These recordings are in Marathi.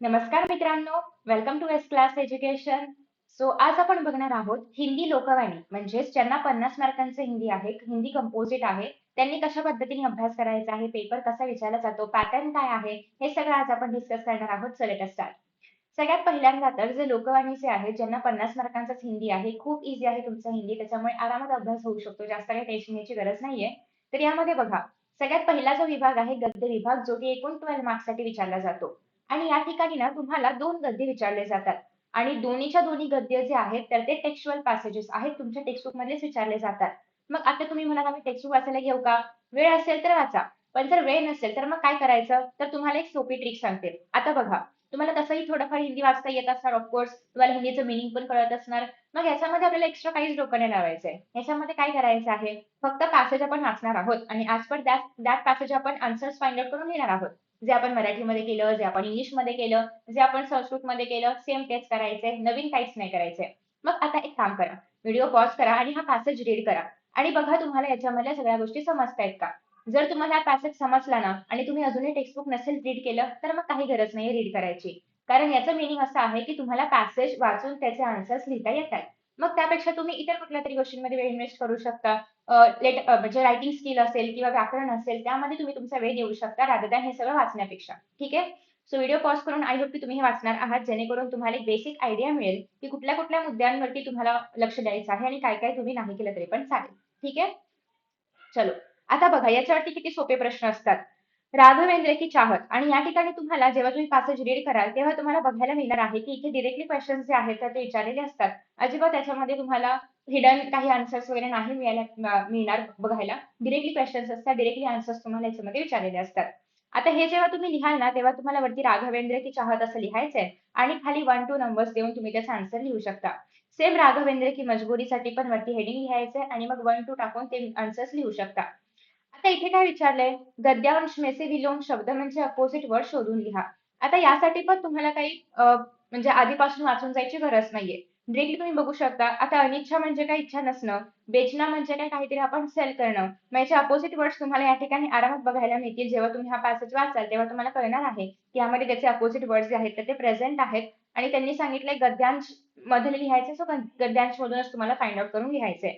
नमस्कार मित्रांनो, welcome to S class education. आज आपण बघणार आहोत हिंदी लोकवाणी म्हणजेच ज्यांना 50 मार्कांचे हिंदी आहे, हिंदी कंपोजिट आहे, त्यांनी कशा पद्धतीने अभ्यास करायचा आहे, पेपर कसा विचारला जातो, पॅटर्न काय आहे, हे सगळं आज आपण डिस्कस करणार आहोत. So let us start. सगळ्यात पहिल्यांदा तर जे लोकवाणीचे आहेत, ज्यांना 50 मार्कांचाच हिंदी आहे, खूप इझी आहे तुमचा हिंदी, त्याच्यामुळे आरामात अभ्यास होऊ शकतो. जास्त काही टेन्शन घ्यायची गरज नाहीये. तर यामध्ये बघा, सगळ्यात पहिला जो विभाग आहे गद्य विभाग, जो की एकूण 12 मार्क्ससाठी विचारला जातो. आणि या ठिकाणी ना तुम्हाला 2 गद्य विचारले जातात आणि दोन्हीच्या दोन्ही गद्य जे आहेत तर ते टेक्स्चुअल पॅसेजेस आहेत, तुमच्या टेक्स्टबुक मधलेच विचारले जातात. मग आता तुम्ही म्हणाल आम्ही टेक्स्टबुक वाचायला घेऊ का? वेळ असेल तर वाचा. पण जर वेळ नसेल तर मग काय करायचं? तर तुम्हाला एक सोपी ट्रिक सांगते. आता बघा, तुम्हाला तसंही थोडंफार हिंदी वाचता येत असणार ऑफकोर्स, तुम्हाला हिंदीचं मीनिंग पण कळत असणार. मग याच्यामध्ये आपल्याला एक्स्ट्रा काहीच डोकं नाही लावायचंय. याच्यामध्ये काय करायचं आहे? फक्त पॅसेज आपण वाचणार आहोत आणि ॲज पर दॅट पॅसेज आपण आन्सर्स फाइंड आउट करून लिहिणार आहोत. जे आपण मराठीमध्ये केलं, जे आपण इंग्लिशमध्ये केलं, जे आपण संस्कृतमध्ये केलं, सेम तेच करायचंय. नवीन काहीच नाही करायचंय. मग आता एक काम करा. व्हिडिओ पॉज करा आणि हा पॅसेज रीड करा आणि बघा तुम्हाला याच्यामधल्या सगळ्या गोष्टी समजतायत का? जर तुम्हाला हा पॅसेज समजला ना आणि तुम्ही अजूनही टेक्स्टबुक नसेल रीड केलं, तर मग काही गरज नाहीये रीड करायची. कारण याचं मीनिंग असं आहे, की तुम्हाला पॅसेज वाचून त्याचे आन्सर्स लिहिता येतात. मग त्यापेक्षा तुम्ही इतर कुठल्यातरी गोष्टींमध्ये वेळ इन्व्हेस्ट करू शकता. म्हणजे रायटिंग स्किल असेल किंवा व्याकरण असेल, त्यामध्ये तुम्ही तुमचा वेळ देऊ शकता रादर दॅन हे सगळं वाचण्यापेक्षा. ठीक आहे? सो व्हिडिओ पॉज करून आय होप की तुम्ही हे वाचणार आहात, जेणेकरून तुम्हाला एक बेसिक आयडिया मिळेल, की कुठल्या-कुठल्या मुद्द्यांवरती तुम्हाला लक्ष द्यायचं आहे आणि काय-काय तुम्ही नाही केलं तरी पण चालेल. ठीक आहे? चलो. आता बघा याच्यावरती किती सोपे प्रश्न असतात. राघवेंद्र की चाहत आणि या ठिकाणी तुम्हाला जेव्हा तुम्ही पॅसेज रीड कराल, तेव्हा तुम्हाला बघायला मिळणार आहे, की इथे डायरेक्टली क्वेशन्स जे आहेत तर ते विचारलेले असतात. अजिबात त्याच्यामध्ये तुम्हाला हिडन काही आन्सर्स वगैरे नाही मिळणार बघायला. डायरेक्टली क्वेशन्स असतात, डायरेक्टली आन्सर्स तुम्हाला याच्यामध्ये विचारलेले असतात. आता हे जेव्हा तुम्ही लिहाल ना, तेव्हा तुम्हाला वरती राघवेंद्र की चाहत असं लिहायचंय आणि खाली 1-2 नंबर्स देऊन तुम्ही त्याचा आन्सर लिहू शकता. सेम राघवेंद्र की मजबुरीसाठी पण वरती हेडिंग लिहायचंय आणि मग 1-2 टाकून ते आन्सर्स लिहू शकता. आता इथे काय विचारलंय? गद्यांश में से विलोम शब्द म्हणजे अपोजिट वर्ड शोधून लिहा. आता यासाठी पण तुम्हाला काही म्हणजे आधीपासून वाचून जायची गरज नाहीये. डायरेक्टली तुम्ही बघू शकता. आता अनिच्छा म्हणजे काय? इच्छा नसणं. बेचना म्हणजे काय? काहीतरी आपण सेल करणं. मग याचे अपोजिट वर्ड्स तुम्हाला या ठिकाणी आरामात बघायला मिळतील. जेव्हा तुम्ही हा पॅसेज वाचाल तेव्हा तुम्हाला कळणार आहे, की यामध्ये त्याचे अपोजिट वर्ड्स जे आहेत तर ते प्रेझेंट आहेत आणि त्यांनी सांगितलंय गद्यांश मध्ये लिहायचे सो गद्यांश मधूनच तुम्हाला फाइंड आउट करून लिहायचंय.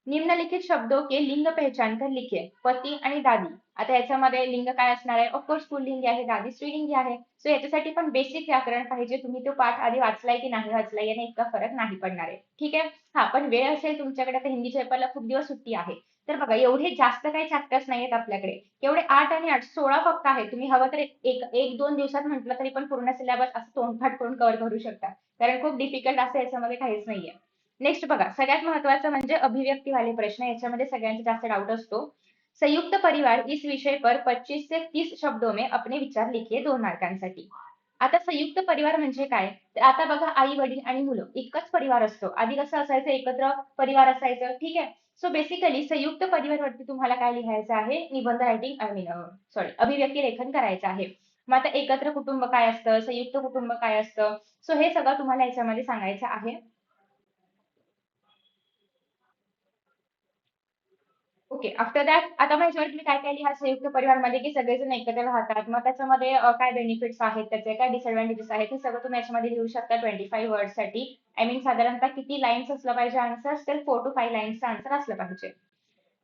निम्नलिखित शब्दों के लिंग पहचान कर लिखिए. पती आणि दादी. आता याच्यामध्ये लिंग काय असणार आहे? ऑफकोर्स पुल्लिंगी आहे, दादी स्त्रीलिंगी आहे. सो याच्यासाठी पण बेसिक व्याकरण पाहिजे. तुम्ही तो पाठ आधी वाचलाय की नाही वाचलाय याने इतका फरक नाही पडणार आहे. ठीक आहे? हा पण वेळ असेल तुमच्याकडे तर हिंदी पेपरला खूप दिवस सुट्टी आहे. तर बघा एवढे जास्त काही चॅप्टर्स नाहीयेत आपल्याकडे. केवढे 8 आणि 8 16 फक्त आहेत. तुम्ही हवं तर एक 2 दिवसात म्हटलं तरी पण पूर्ण सिलेबस असं तोंडपाठ करून कव्हर करू शकता. कारण खूप डिफिकल्ट असं याच्यामध्ये काहीच नाहीये. नेक्स्ट बघा, सगळ्यात महत्त्वाचं म्हणजे अभिव्यक्तीवाले प्रश्न. याच्यामध्ये सगळ्यांचा जास्त डाउट असतो. संयुक्त परिवार इस विषय पर 25 से 30 शब्दों में अपने विचार लिखिए 2 मार्कांसाठी. आता संयुक्त परिवार म्हणजे काय? तर आता बघा आई-वडील आणि मुलं इतकंच परिवार असतो. आधी कसं असायचं एकत्र परिवार असायचं. ठीक आहे? सो बेसिकली संयुक्त परिवारवरती तुम्हाला काय लिहायचं आहे? निबंध रायटिंग सॉरी अभिव्यक्ती लेखन करायचं आहे. मग आता एकत्र कुटुंब काय असतं? संयुक्त कुटुंब काय असतं? सो हे सगळं तुम्हाला याच्यामध्ये सांगायचं आहे. ओके. आफ्टर दॅट आता मग याच्यावर तुम्ही काय-काय लिहा संयुक्त परिवारमध्ये, की सगळेजण एकत्र राहतात. मग त्याच्यामध्ये काय बेनिफिट्स आहेत त्याचे, काय डिसएडव्हांटेजेस आहेत, हे सगळं तुम्ही याच्यामध्ये लिहू शकता 25 वर्ड्ससाठी. आय मीन साधारणतः किती लाईन्स असलं पाहिजे आन्सर्स, तर 4 to 5 लाईन्सचं आन्सर असलं पाहिजे.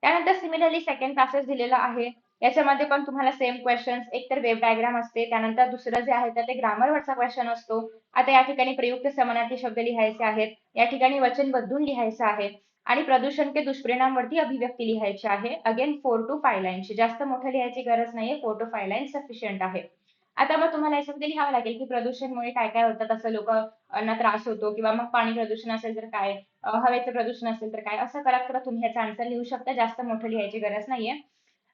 त्यानंतर सिमिलरली सेकंड पॅसेज दिलेला आहे. याच्यामध्ये पण तुम्हाला सेम क्वेशन्स, एकतर वेव्ह डायग्राम असते, त्यानंतर दुसरं जे आहे तर ते ग्रामरवरचा क्वेशन असतो. आता या ठिकाणी प्रयुक्त समानार्थी शब्द लिहायचे आहेत. या ठिकाणी वचन बदलून लिहायचं आहे. आणि प्रदूषण के दुष्परिणाम वरती अभिव्यक्ती लिहायची आहे. Again 4 to 5 लाईन्सची. जास्त मोठं लिहायची गरज नाहीये. 4 to 5 लाईन्स सफिशियंट आहे. आता मग तुम्हाला याच्यामध्ये लिहावं लागेल, की प्रदूषणमुळे काय-काय होतं, कसं लोकांना त्रास होतो किंवा मग पाणी प्रदूषण असेल तर काय, हवेचं प्रदूषण असेल तर काय, असं करत-करत तुम्ही ह्याचा आन्सर लिहू शकता. जास्त मोठं लिहायची गरज नाहीये.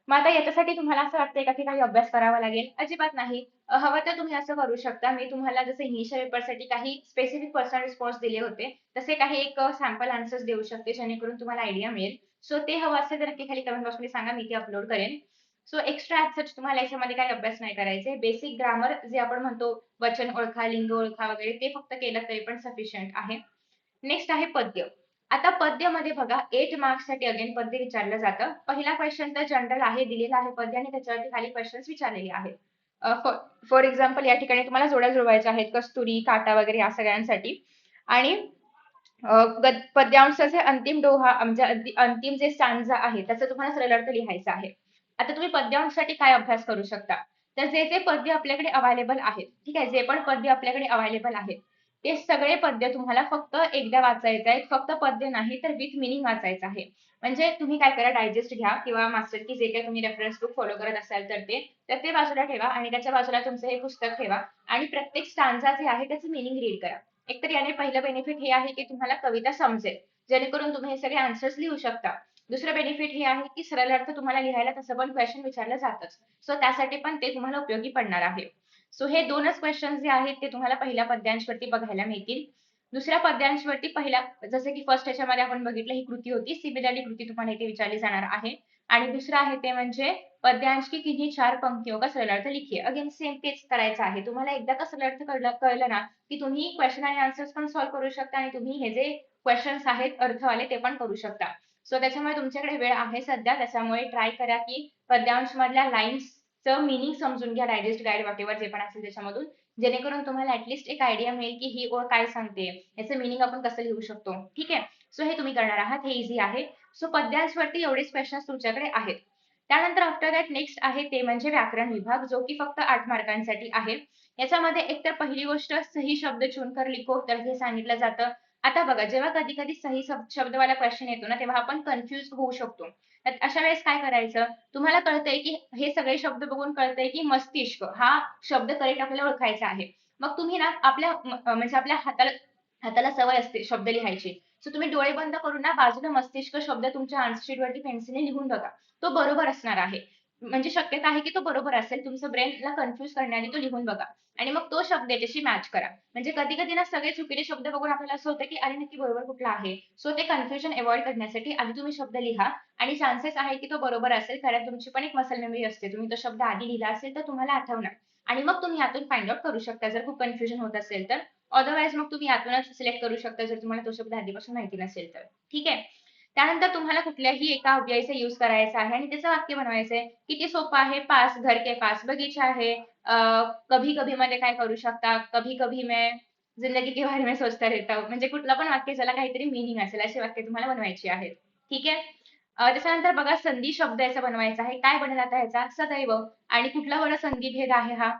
मग आता याच्यासाठी तुम्हाला असं वाटतंय का, की काही अभ्यास करावा लागेल? अजिबात नाही. हवं तर तुम्ही असं करू शकता. मी तुम्हाला जसं इंग्लिशच्या पेपरसाठी काही स्पेसिफिक पर्सनल रिस्पॉन्स दिले होते, तसे काही एक सॅम्पल आन्सर्स देऊ शकते, जेणेकरून तुम्हाला आयडिया मिळेल. सो ते हवं असेल तर नक्की खाली कमेंट बॉक्समध्ये सांगा, मी ते अपलोड करेन. सो एक्स्ट्रा ॲज सच तुम्हाला याच्यामध्ये काही अभ्यास नाही करायचे. बेसिक ग्रामर जे आपण म्हणतो, वचन ओळखा, लिंग ओळखा वगैरे ते फक्त केलं तरी पण सफिशियंट आहे. नेक्स्ट आहे पद्य. आता पद्यमध्ये बघा 8 मार्क्ससाठी अगेन पद्य विचारलं जातं. पहिला क्वेशन तर जनरल आहे, दिलेला आहे पद्य आणि त्याच्यावरती खाली क्वेशन्स विचारलेले आहेत. फॉर एक्झाम्पल या ठिकाणी तुम्हाला जोड्या जुळवायच्या आहेत, कस्तुरी, काटा वगैरे या सगळ्यांसाठी. आणि पद्यांशाचे अंतिम दोहा म्हणजे अंतिम जे स्टांजा आहे त्याचा तुम्हाला सरळ अर्थ लिहायचा आहे. आता तुम्ही पद्यांसाठी काय अभ्यास करू शकता? तर जे जे पद्य आपल्याकडे अवेलेबल आहेत, ठीक आहे, जे पण पद्य आपल्याकडे अवेलेबल आहेत ते सगळे पद्य तुम्हाला फक्त एकदा वाचायचं आहे. फक्त पद्य नाही तर विथ मिनिंग वाचायचं आहे. म्हणजे तुम्ही काय करा, डायजेस्ट घ्या किंवा मास्टर की जे काही तुम्ही रेफरन्स बुक फॉलो करत असाल तर ते बाजूला ठेवा आणि त्याच्या बाजूला तुमचं हे पुस्तक ठेवा आणि प्रत्येक स्टांजा जे आहे त्याचं मिनिंग रीड करा. एकतर याने पहिलं बेनिफिट हे आहे की तुम्हाला कविता समजेल, जेणेकरून तुम्ही हे सगळे आन्सर्स लिहू शकता. दुसरं बेनिफिट हे आहे की सरळ अर्थ तुम्हाला लिहायला तसं पण क्वेश्चन विचारलं जातच. सो त्यासाठी पण ते तुम्हाला उपयोगी पडणार आहे. सो हे दोनच क्वेश्चन जे आहेत ते तुम्हाला पहिल्या पद्यांशवरती बघायला मिळतील. दुसऱ्या पद्यांशवरती पहिल्या जसं की फर्स्ट ह्याच्यामध्ये आपण बघितलं ही कृती होती. सिमिलरली कृती तुम्हाला इथे विचारली जाणार आहे. आणि दुसरं आहे ते म्हणजे पद्यांश की किन्ही 4 पंक्तियों का सरळ अर्थ लिखिए. अगेन सेम तेच करायचं आहे. तुम्हाला एकदा का सरळ अर्थ कळलं ना, की तुम्ही क्वेश्चन आणि आन्सर्स पण सॉल्व्ह करू शकता आणि तुम्ही हे जे क्वेश्चन्स आहेत अर्थवाले ते पण करू शकता. सो त्याच्यामुळे तुमच्याकडे वेळ आहे सध्या. त्याच्यामुळे ट्राय करा की पद्यांश मधल्या लाईन्सचं मीनिंग समजून घ्या, डायजेस्ट गाईड व्हॉटएव्हर जे पण असेल त्याच्यामधून. जेणेकरून तुम्हाला ॲटलीस्ट एक आयडिया मिळेल की ही ओळ काय सांगते, याचं मीनिंग आपण कसं लिहू शकतो. ठीक आहे. सो हे तुम्ही करणार आहात. हे इझी आहे. सो पद्यांशवरती एवढेच क्वेश्चन्स तुमच्याकडे आहेत. त्यानंतर आफ्टर दॅट नेक्स्ट आहे ते म्हणजे व्याकरण विभाग, जो की फक्त 8 मार्कांसाठी आहे. याच्यामध्ये एकतर पहिली गोष्ट सही शब्द चुनकर लिखो, तर हे सांगितलं जातं. आता बघा, जेव्हा कधी-कधी सही शब्दवाला क्वेश्चन येतो ना, तेव्हा आपण कन्फ्यूज होऊ शकतो. तर अशा वेळेस काय करायचं? तुम्हाला कळतंय की हे सगळे शब्द बघून कळतंय की मस्तिष्क हा शब्द करेक्ट आपल्याला ओळखायचा आहे. मग तुम्ही ना आपल्या म्हणजे आपल्या हाताला हाताला सवय असते शब्द लिहायची. सो तुम्ही डोळे बंद करून ना बाजूला मस्तिष्क शब्द तुमच्या आन्सर शीटवरती पेन्सिलने लिहून बघा. तो बरोबर असणार आहे. म्हणजे शक्यता आहे की तो बरोबर असेल. तुमचं ब्रेनला कन्फ्यूज करण्याआधी तो लिहून बघा आणि मग तो शब्द याच्याशी मॅच करा. म्हणजे कधी-कधी ना सगळे चुकीचे शब्द बघून आपल्याला असं होतं की अरे नक्की बरोबर कुठला आहे? सो ते कन्फ्युजन अव्हॉइड करण्यासाठी आधी तुम्ही शब्द लिहा आणि चान्सेस आहे की तो बरोबर असेल, कारण तुमची पण एक मसल मेमरी असते. तुम्ही तो शब्द आधी लिहिला असेल तर तुम्हाला आठवणार आणि मग तुम्ही यातून फाइंड आउट करू शकता जर खूप कन्फ्युजन होत असेल तर. अदरवाईज मग तुम्ही यातूनच सिलेक्ट करू शकता जर तुम्हाला तो शब्द आधीपासून माहिती नसेल तर. ठीक आहे. त्यानंतर तुम्हाला कुठल्याही एका अव्ययाचा यूज करायचा आहे आणि त्याचं वाक्य बनवायचं आहे. किती सोपं आहे. पास, घर के पास बगीचा है. कभी-कभी मध्ये काय करू शकता, कभी-कभी मैं जिंदगी के बारे में सोचता रहता हूँ. म्हणजे कुठलं पण वाक्य ज्याला काहीतरी मीनिंग असेल अशी वाक्य तुम्हाला बनवायची आहेत. ठीक आहे. त्याच्यानंतर बघा संधी शब्द याचा बनवायचा आहे. काय बनेल आता ह्याचा? सदैव. आणि कुठला बरं संधी भेद आहे हा?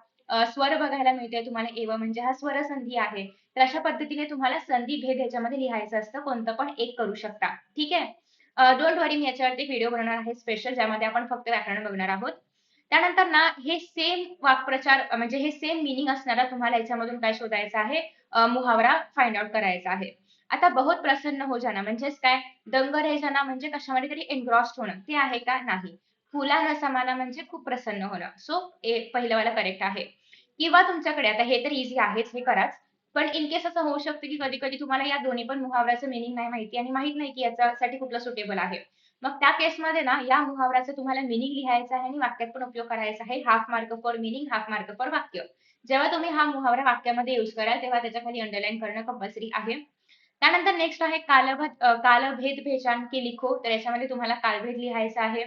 स्वर बघायला मिळतोय तुम्हाला एव म्हणजे हा स्वर संधी आहे. तर अशा पद्धतीने तुम्हाला संधी भेद ह्याच्यामध्ये लिहायचं असतं. कोणतं पण एक करू शकता. ठीक आहे. डोंट वरी, मी याच्यावरती व्हिडिओ बनवणार आहे स्पेशल, ज्यामध्ये आपण फक्त व्याकरण बघणार आहोत. त्यानंतर ना हे सेम वाक्प्रचार म्हणजे हे सेम मीनिंग असणारा तुम्हाला याच्यामधून काय शोधायचा आहे? मुहावरा फाइंड आउट करायचा आहे. आता बहुत प्रसन्न हो जाना म्हणजेच काय? दंग रह जाना म्हणजे कशामध्ये तरी एन्ग्रॉस्ड होणं. ते आहे का? नाही. फुला न समाना म्हणजे खूप प्रसन्न होणं. सो पहिलं वाला करेक्ट आहे. किंवा तुमच्याकडे आता हे तर ईझी आहेच, हे कराच. पण इन केस असं होऊ शकतं की कधी-कधी तुम्हाला या दोन्ही पण मुहावऱ्याचं मीनिंग नाही माहिती आणि माहीत नाही की याच्यासाठी कुठलं सुटेबल आहे. मग त्या केसमध्ये ना या मुहावऱ्याचं तुम्हाला मीनिंग लिहायचं आहे आणि वाक्यात पण उपयोग करायचा आहे. Half mark for meaning, half mark for वाक्य. जेव्हा तुम्ही हा मुहावरा वाक्यामध्ये यूज कराल, तेव्हा त्याच्या खाली अंडरलाईन करणं कंपल्सरी आहे. त्यानंतर नेक्स्ट आहे कालभेद पहचान के लिखो. तर याच्यामध्ये तुम्हाला कालभेद लिहायचा आहे.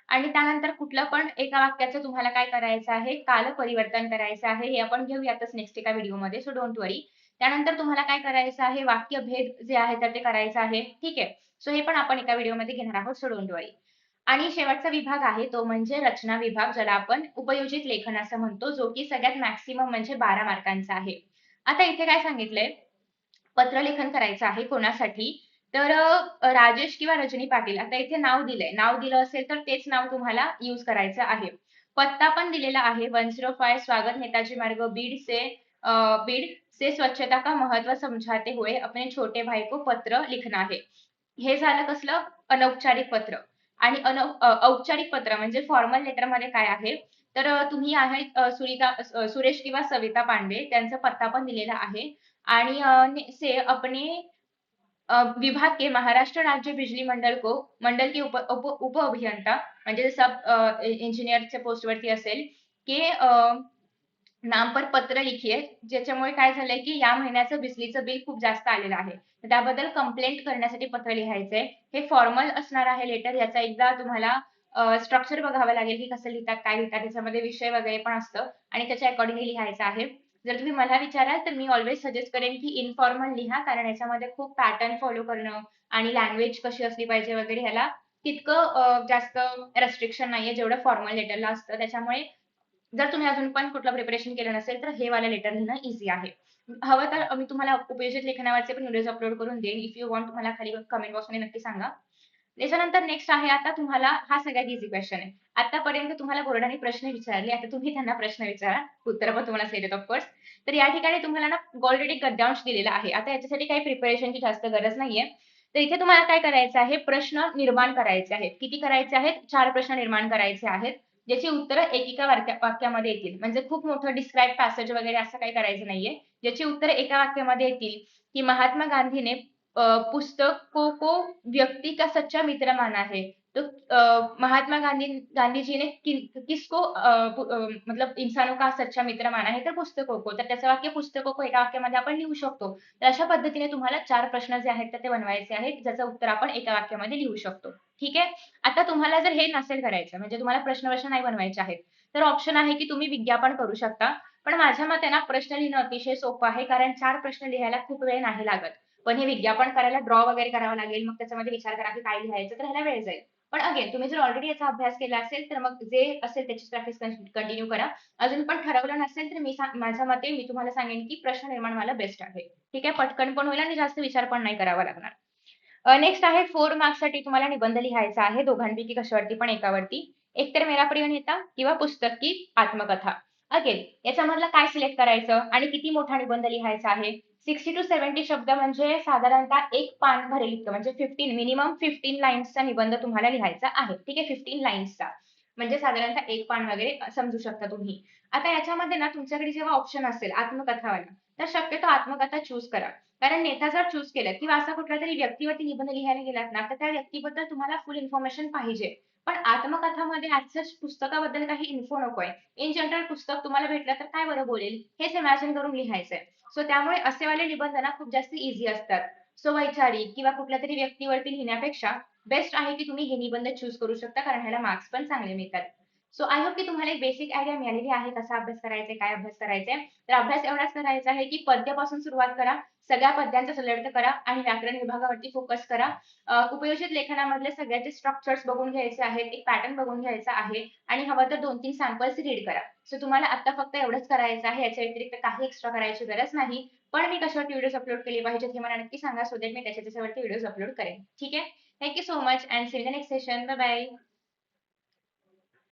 आणि त्यानंतर कुठलं पण एका वाक्याचं तुम्हाला काय करायचं आहे? काल परिवर्तन करायचं आहे. हे आपण घेऊयातच नेक्स्ट एका व्हिडिओमध्ये, सो डोंट वरी. त्यानंतर तुम्हाला काय करायचं आहे? वाक्यभेद जे आहे तर ते करायचं आहे. ठीक आहे. सो हे पण आपण एका व्हिडिओमध्ये घेणार आहोत, सो डोंट वरी. आणि शेवटचा विभाग आहे तो म्हणजे रचना विभाग, ज्याला आपण उपयोजित लेखन असं म्हणतो, जो की सगळ्यात मॅक्सिमम म्हणजे 12 मार्कांचा आहे. आता इथे काय सांगितलंय? पत्रलेखन करायचं आहे कोणासाठी? तर राजेश किंवा रजनी पाटील. आता इथे नाव दिलंय. नाव दिलं असेल तर तेच नाव तुम्हाला यूज करायचं आहे. पत्ता पण दिलेला आहे. 105 स्वागत नेताजी मार्ग बीड से स्वच्छता का महत्व समझाते हुए अपने छोटे भाई को पत्र लिखना है. हे झालं कसलं? अनौपचारिक पत्र. आणि औपचारिक पत्र म्हणजे फॉर्मल लेटरमध्ये काय आहे? तर तुम्ही आहेत सुरेश किंवा सविता पांडे, त्यांचा पत्ता पण दिलेला आहे. आणि से अपने विभाग के महाराष्ट्र राज्य बिजली मंडल के उप अभियंता म्हणजे सब इंजिनियरच्या पोस्टवरती असेल की नाम पर पत्र लिखिए, ज्याच्यामुळे काय झालंय की या महिन्याचं बिजलीचं बिल खूप जास्त आलेलं आहे. तर त्याबद्दल कंप्लेंट करण्यासाठी पत्र लिहायचंय. हे फॉर्मल असणार आहे लेटर. याचा एकदा तुम्हाला स्ट्रक्चर बघावं लागेल की कसं लिहितात, काय लिहितात. त्याच्यामध्ये विषय वगैरे पण असतं आणि त्याच्या अकॉर्डिंगली लिहायचं आहे. जर तुम्ही मला विचाराल तर मी ऑलवेज सजेस्ट करेन की इन्फॉर्मल लिहा, कारण याच्यामध्ये खूप पॅटर्न फॉलो करणं आणि लँग्वेज कशी असली पाहिजे वगैरे ह्याला तितकं जास्त रिस्ट्रिक्शन नाहीये जेवढं फॉर्मल लेटरला असतं. त्याच्यामुळे जर तुम्ही अजून पण कुठलं प्रिपरेशन केलं नसेल तर हे वालं लेटर लिहिणं ईझी आहे. हवं तर मी तुम्हाला उपयोजित लेखनावरचे पण व्हिडिओज अपलोड करून देईन. इफ यू वॉन्ट मला खाली कमेंट बॉक्समध्ये नक्की सांगा. त्याच्यानंतर नेक्स्ट आहे आता तुम्हाला हा सगळ्यात ईझी क्वेश्चन आहे. आतापर्यंत तुम्हाला बोर्डाने प्रश्न विचारले, आता तुम्ही त्यांना प्रश्न विचारा. उत्तर पण तुम्हाला सेट ऑफ कोर्स. तर या ठिकाणी तुम्हाला ना ऑलरेडी गद्यांश दिलेला आहे. आता याच्यासाठी काही प्रिपरेशनची जास्त गरज नाहीये. तर इथे तुम्हाला काय करायचं आहे, प्रश्न निर्माण करायचे आहेत. किती करायचे आहेत? 4 प्रश्न निर्माण करायचे आहेत. ज्याची उत्तरं एकेका वाक्यामध्ये येतील. म्हणजे खूप मोठं डिस्क्राईब पॅसेज वगैरे असं काही करायचं नाहीये. ज्याची उत्तरं एका वाक्यामध्ये येतील, की महात्मा गांधीने पुस्तकों को व्यक्ति का सच्चा मित्र माना है. तो महात्मा गांधी जी ने किसको मतलब इंसानों का सच्चा मित्र माना है, तर पुस्तकों को. तर त्याचं वाक्य पुस्तकों को एका वाक्यामध्ये आपण लिहू शकतो. तर अशा पद्धतीने तुम्हाला 4 प्रश्न जे आहेत तर ते बनवायचे आहेत, ज्याचं उत्तर आपण एका वाक्यामध्ये लिहू शकतो. ठीक आहे. आता तुम्हाला जर हे नसेल करायचं, म्हणजे तुम्हाला प्रश्न नाही बनवायचे आहेत, तर ऑप्शन आहे की तुम्ही विज्ञापन करू शकता. पण माझ्या मते ना प्रश्न लिहिणं अतिशय सोपं आहे, कारण 4 प्रश्न लिहायला खूप वेळ नाही लागत. पण हे विज्ञापन करायला ड्रॉ वगैरे करावं लागेल. मग त्याच्यामध्ये विचार करा की काय लिहायचं, तर ह्याला वेळ जाईल. पण अगेन तुम्ही जर ऑलरेडी याचा अभ्यास केला असेल, तर मग जे असेल त्याचीच प्रॅक्टिस कंटिन्यू करा. अजून पण ठरवलं नसेल, तर माझ्या मते मी तुम्हाला सांगेन की प्रश्न निर्माण व्हायला बेस्ट आहे. ठीक आहे. पटकन पण होईल आणि जास्त विचार पण नाही करावा लागणार. नेक्स्ट आहे 4 मार्क्ससाठी तुम्हाला निबंध लिहायचा आहे दोघांपैकी कशावरती पण एकावरती. एकतर मेरा प्रिय नेता किंवा पुस्तक की आत्मकथा. अगेन याच्यामधलं काय सिलेक्ट करायचं आणि किती मोठा निबंध लिहायचा आहे. 60 टू 70 शब्द म्हणजे साधारणतः एक पान भरेल इतकं, म्हणजे 15 मिनिमम 15 लाईन्सचा निबंध तुम्हाला लिहायचा आहे. ठीक आहे. 15 लाईन्सचा. म्हणजे साधारणतः एक पान वगैरे समजू शकता तुम्ही. आता याच्यामध्ये ना तुमच्याकडे जेव्हा ऑप्शन असेल आत्मकथावाला, तर शक्यतो आत्मकथा चूज करा. कारण नेता जर चूज केलं किंवा असा कुठल्यातरी व्यक्तीवरती निबंध लिहायला गेलात ना, तर त्या व्यक्तीबद्दल तुम्हाला फुल इन्फॉर्मेशन पाहिजे. पण आत्मकथामध्ये ॲज पुस्तकाबद्दल काही इन्फो नकोय. इन जनरल पुस्तक तुम्हाला भेटलं तर काय बरं बोलेल, हेच इमॅजिन करून लिहायचंय. सो त्यामुळे असेवाले निबंध ना खूप जास्त ईझी असतात. सो वैचारिक किंवा कुठल्यातरी व्यक्तीवरती लिहिण्यापेक्षा बेस्ट आहे की तुम्ही हे निबंध चूज करू शकता, कारण ह्याला मार्क्स पण चांगले मिळतात. सो आय होप की तुम्हाला एक बेसिक आयडिया मिळालेली आहे कसा अभ्यास करायचा काय अभ्यास करायचा तर अभ्यास एवढाच करायचा आहे की पद्यापासून सुरुवात करा. सगळ्या पद्यांचा सलट करा आणि व्याकरण विभागावरती फोकस करा. उपयोजित लेखनामधले सगळ्याचे स्ट्रक्चर्स बघून घ्यायचे आहेत, एक पॅटर्न बघून घ्यायचा आहे आणि हवं तर 2-3 सॅम्पल्स रीड करा. सो तुम्हाला आता फक्त एवढंच करायचं आहे. याच्या व्यतिरिक्त काही एक्स्ट्रा करायची गरज नाही. पण मी कशावरती व्हिडिओज अपलोड केले पाहिजेत हे मला नक्की सांगा, सो दॅट मी त्याच्यावरती व्हिडिओज अपलोड करेन. ठीक आहे. Thank you so much and see you in the next session. Bye bye.